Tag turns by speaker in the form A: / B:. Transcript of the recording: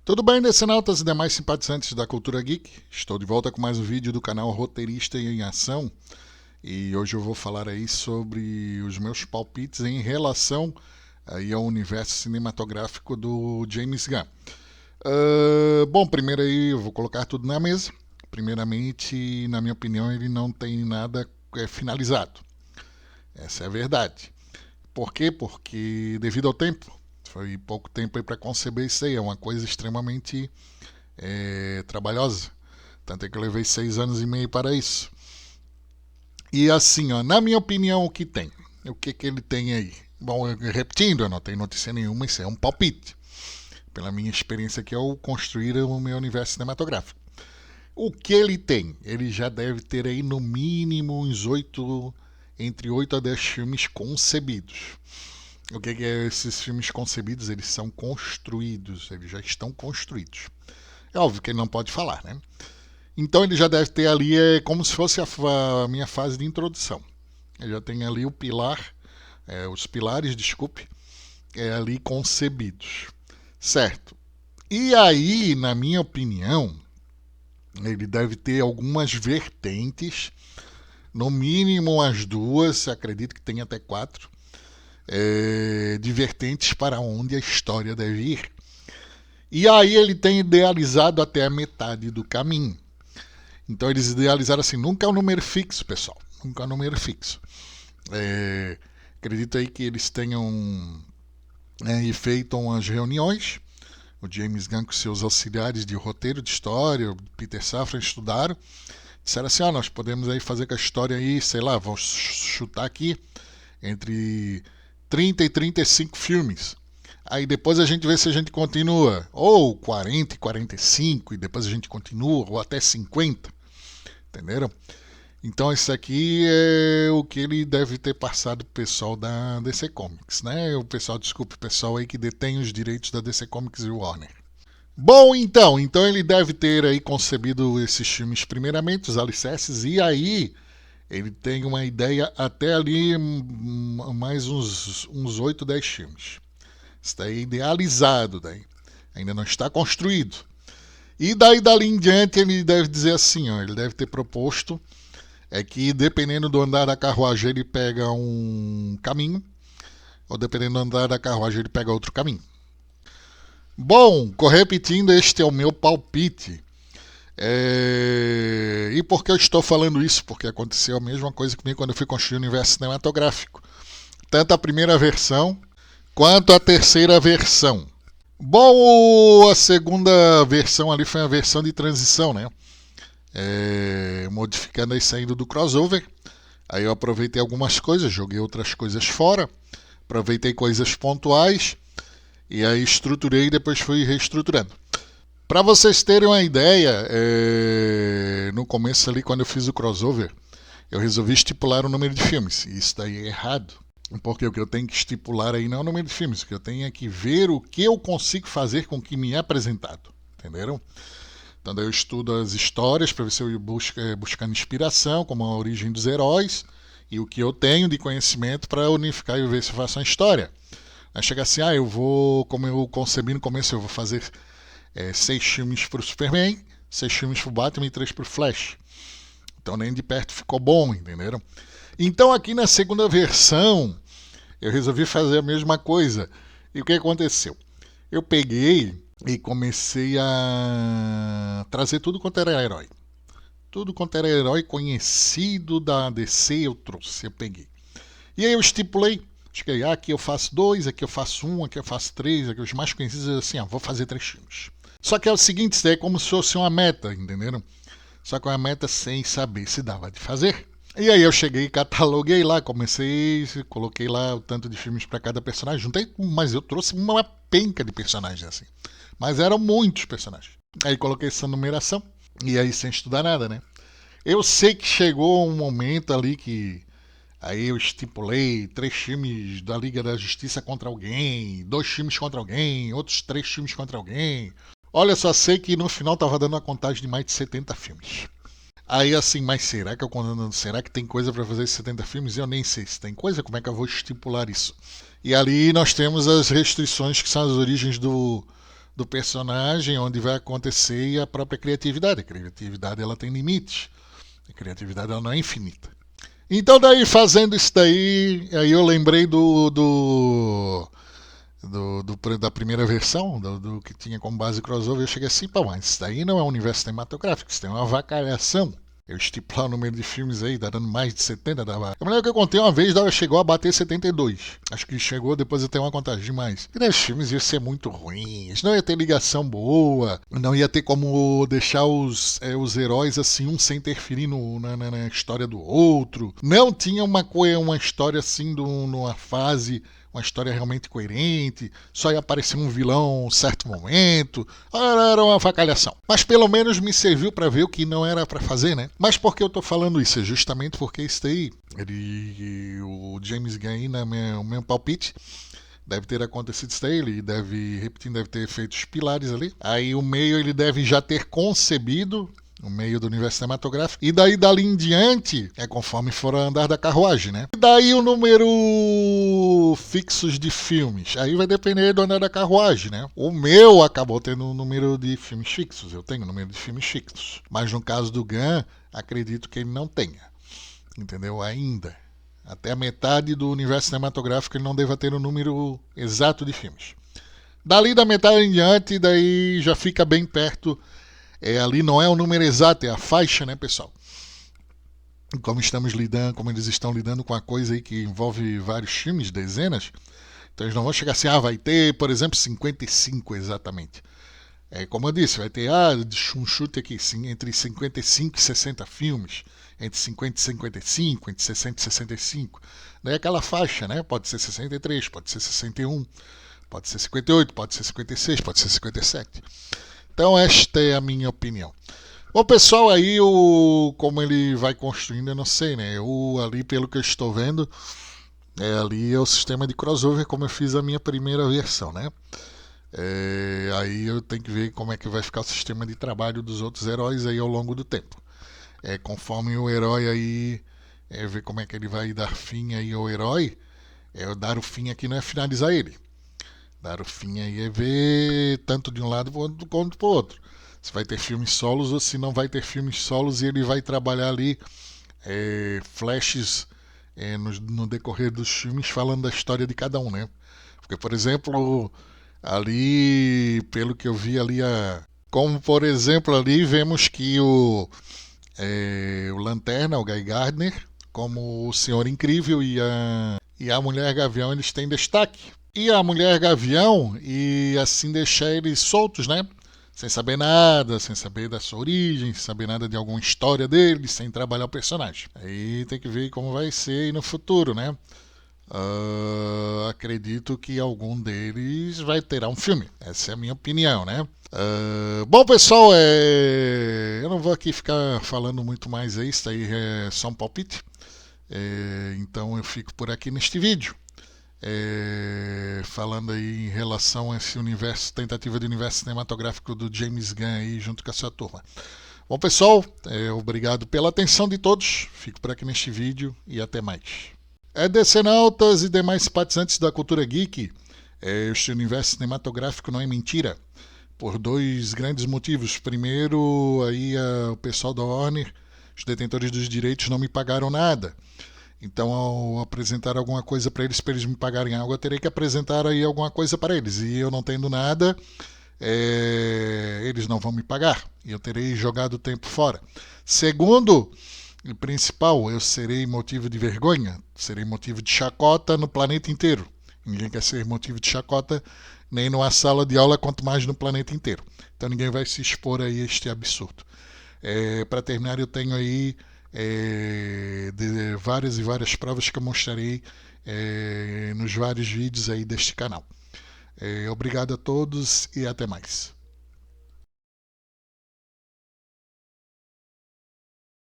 A: Tudo bem, decenautas e demais simpatizantes da cultura geek? Estou de volta com mais um vídeo do canal Roteirista em Ação e hoje eu vou falar aí sobre os meus palpites em relação aí ao universo cinematográfico do James Gunn. Bom, primeiro aí eu vou colocar tudo na mesa. Primeiramente, na minha opinião, ele não tem nada finalizado. Essa é a verdade. Por quê? Porque devido ao tempo, foi pouco tempo para conceber isso aí, é uma coisa extremamente trabalhosa. Tanto é que eu levei 6 anos e meio para isso. E assim, ó, na minha opinião, o que tem? O que ele tem aí? Bom, repetindo, eu não tenho notícia nenhuma, isso é um palpite. Pela minha experiência aqui ao construir o meu universo cinematográfico. O que ele tem? Ele já deve ter aí no mínimo uns entre 8 a 10 filmes concebidos. O que é esses filmes concebidos? Eles são construídos, eles já estão construídos. É óbvio que ele não pode falar, né? Então ele já deve ter ali, como se fosse a minha fase de introdução. Ele já tem ali o pilar, os pilares, desculpe, ali concebidos. Certo. E aí, na minha opinião, ele deve ter algumas vertentes, no mínimo as duas, acredito que tem até 4, de vertentes para onde a história deve ir. E aí ele tem idealizado até a metade do caminho. Então eles idealizaram assim, nunca é um número fixo, pessoal, nunca é um número fixo. Acredito aí que eles tenham feito umas reuniões, o James Gunn com seus auxiliares de roteiro, de história, o Peter Safran estudaram, disseram assim, nós podemos aí fazer com a história aí, sei lá, vamos chutar aqui, entre 30 e 35 filmes. Aí depois a gente vê se a gente continua, ou 40 e 45, e depois a gente continua, ou até 50, entenderam? Então isso aqui é o que ele deve ter passado pro pessoal da DC Comics, né? O pessoal aí que detém os direitos da DC Comics e Warner. Bom, então ele deve ter aí concebido esses filmes primeiramente, os alicerces, e aí ele tem uma ideia até ali mais uns 8, 10 filmes. Está aí idealizado, daí. Ainda não está construído. E daí dali em diante ele deve dizer assim, ele deve ter proposto que dependendo do andar da carruagem ele pega um caminho, ou dependendo do andar da carruagem ele pega outro caminho. Bom, repetindo, este é o meu palpite. E por que eu estou falando isso? Porque aconteceu a mesma coisa comigo quando eu fui construir o universo cinematográfico. Tanto a primeira versão quanto a terceira versão. Bom, a segunda versão ali foi a versão de transição, né? Modificando aí, saindo do crossover. Aí eu aproveitei algumas coisas, joguei outras coisas fora, aproveitei coisas pontuais e aí estruturei e depois fui reestruturando. Para vocês terem uma ideia, no começo ali, quando eu fiz o crossover, eu resolvi estipular o número de filmes. E isso daí é errado. Porque o que eu tenho que estipular aí não é o número de filmes. O que eu tenho é que ver o que eu consigo fazer com o que me é apresentado. Entenderam? Então daí eu estudo as histórias para ver se eu buscando inspiração, como a origem dos heróis, e o que eu tenho de conhecimento para unificar e ver se eu faço uma história. Aí chega assim, eu vou, como eu concebi no começo, eu vou fazer 6 filmes para o Superman, 6 filmes para o Batman e 3 para o Flash. Então nem de perto ficou bom, entenderam? Então aqui na segunda versão eu resolvi fazer a mesma coisa. E o que aconteceu? Eu peguei e comecei a trazer tudo quanto era herói. Tudo quanto era herói conhecido da DC eu trouxe, eu peguei. E aí eu estipulei, aqui eu faço 2, aqui eu faço 1, aqui eu faço 3, aqui os mais conhecidos assim, vou fazer 3 filmes. Só que é o seguinte, isso é como se fosse uma meta, entenderam? Só que uma meta sem saber se dava de fazer. E aí eu cheguei, cataloguei lá, coloquei lá o tanto de filmes para cada personagem, juntei, mas eu trouxe uma penca de personagens assim. Mas eram muitos personagens. Aí coloquei essa numeração, e aí sem estudar nada, né? Eu sei que chegou um momento ali que aí eu estipulei 3 filmes da Liga da Justiça contra alguém, 2 filmes contra alguém, outros 3 filmes contra alguém. Olha, só sei que no final tava dando uma contagem de mais de 70 filmes. Aí assim, mas será que tem coisa para fazer esses 70 filmes? Eu nem sei se tem coisa, como é que eu vou estipular isso? E ali nós temos as restrições que são as origens do personagem, onde vai acontecer, e a própria criatividade. A criatividade ela tem limites. A criatividade ela não é infinita. Então daí fazendo isso daí, aí eu lembrei da primeira versão, do que tinha como base crossover. Eu cheguei assim, pô, mas isso daí não é um universo cinematográfico, isso tem uma avacalhação. Eu estipular o número de filmes aí, dando mais de 70, dava. Eu me lembro que eu contei uma vez, chegou a bater 72. Acho que chegou, depois eu tenho uma contagem demais. E os filmes iam ser muito ruins, não ia ter ligação boa, não ia ter como deixar os heróis assim, um sem interferir na história do outro. Não tinha uma história assim, numa fase, uma história realmente coerente, só ia aparecer um vilão em um certo momento, era uma facalhação. Mas pelo menos me serviu para ver o que não era para fazer, né? Mas por que eu tô falando isso? É justamente porque isso aí, o James Gunn, o meu palpite, deve ter acontecido isso aí, ele deve ter feito os pilares ali. Aí o meio ele deve já ter concebido no meio do universo cinematográfico. E daí, dali em diante, é conforme for andar da carruagem, né? E daí o número fixos de filmes. Aí vai depender do andar da carruagem, né? O meu acabou tendo um número de filmes fixos. Eu tenho um número de filmes fixos. Mas no caso do Gunn, acredito que ele não tenha. Entendeu? Ainda. Até a metade do universo cinematográfico ele não deva ter um número exato de filmes. Dali da metade em diante, daí já fica bem perto. Ali não é o número exato, é a faixa, né, pessoal? Como eles estão lidando com a coisa aí que envolve vários filmes, dezenas, então eles não vão chegar assim, vai ter, por exemplo, 55 exatamente. Como eu disse, vai ter um chute aqui, entre 55 e 60 filmes, entre 50 e 55, entre 60 e 65. Daí aquela faixa, né? Pode ser 63, pode ser 61, pode ser 58, pode ser 56, pode ser 57. Então esta é a minha opinião. O pessoal aí, como ele vai construindo, eu não sei, né? Ali, pelo que eu estou vendo, ali é o sistema de crossover, como eu fiz a minha primeira versão, né? Aí eu tenho que ver como é que vai ficar o sistema de trabalho dos outros heróis aí ao longo do tempo. Conforme o herói aí, ver como é que ele vai dar fim aí ao herói, dar o fim aqui não é finalizar ele. Dar o fim aí é ver tanto de um lado quanto do outro. Se vai ter filmes solos ou se não vai ter filmes solos, e ele vai trabalhar ali flashes no decorrer dos filmes falando da história de cada um, né? Porque, por exemplo, ali, pelo que eu vi ali, como por exemplo ali vemos que o Lanterna, o Guy Gardner, como o Senhor Incrível e a Mulher Gavião, eles têm destaque. E a Mulher Gavião, e assim deixar eles soltos, né? Sem saber nada, sem saber da sua origem, sem saber nada de alguma história deles, sem trabalhar o personagem. Aí tem que ver como vai ser aí no futuro, né? Acredito que algum deles vai ter um filme. Essa é a minha opinião, né? Bom, pessoal, eu não vou aqui ficar falando muito mais aí, isso aí é só um palpite. Então eu fico por aqui neste vídeo. Falando aí em relação a esse tentativa de universo cinematográfico do James Gunn aí junto com a sua turma. Bom, pessoal, obrigado pela atenção de todos. Fico por aqui neste vídeo e até mais. DCnautas e demais simpatizantes da cultura geek, este universo cinematográfico não é mentira, por dois grandes motivos. Primeiro, aí o pessoal da Warner, os detentores dos direitos, não me pagaram nada. Então, ao apresentar alguma coisa para eles me pagarem algo, eu terei que apresentar aí alguma coisa para eles. E eu não tendo nada, eles não vão me pagar. E eu terei jogado o tempo fora. Segundo e principal, eu serei motivo de vergonha, serei motivo de chacota no planeta inteiro. Ninguém quer ser motivo de chacota nem numa sala de aula, quanto mais no planeta inteiro. Então ninguém vai se expor a este absurdo. Para terminar, eu tenho aí de várias e várias provas que eu mostrarei nos vários vídeos aí deste canal. Obrigado a todos e até mais.